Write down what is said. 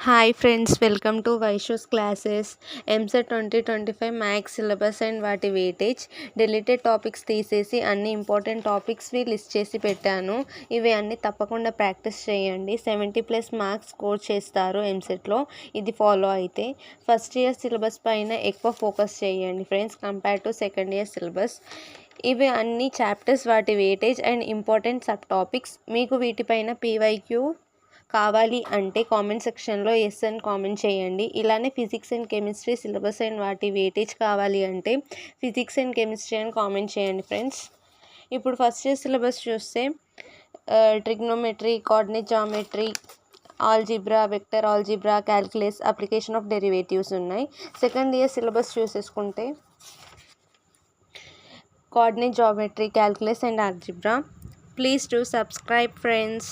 Hi friends, welcome to Vaishu's classes. EAMCET 2025 maths syllabus and వాటి weightage. Deleted topics తీసేసి అన్ని important టాపిక్స్వి list చేసి పెట్టాను. ఇవి అన్నీ తప్పకుండా ప్రాక్టీస్ చేయండి. 70+ మార్క్స్ స్కోర్ చేస్తారు ఎంసెట్లో ఇది ఫాలో అయితే. ఫస్ట్ ఇయర్ సిలబస్ పైన ఎక్కువ ఫోకస్ చేయండి friends compare to second year syllabus. ఇవి అన్ని చాప్టర్స్, వాటి weightage and important sub topics. మీకు వీటిపైన పీవైక్యూ కావాలి అంటే కామెంట్ సెక్షన్లో ఎస్ అని కామెంట్ చేయండి. ఇలానే physics and chemistry syllabus and వాటి వెయిటేజ్ కావాలి అంటే ఫిజిక్స్ అండ్ కెమిస్ట్రీ అని కామెంట్ చేయండి ఫ్రెండ్స్. ఇప్పుడు ఫస్ట్ ఇయర్ సిలబస్ చూస్తే trigonometry, coordinate geometry, algebra, vector algebra, calculus, application of derivatives ఉన్నాయి. సెకండ్ ఇయర్ సిలబస్ చూసేసుకుంటే coordinate geometry, calculus and algebra. Please do subscribe friends.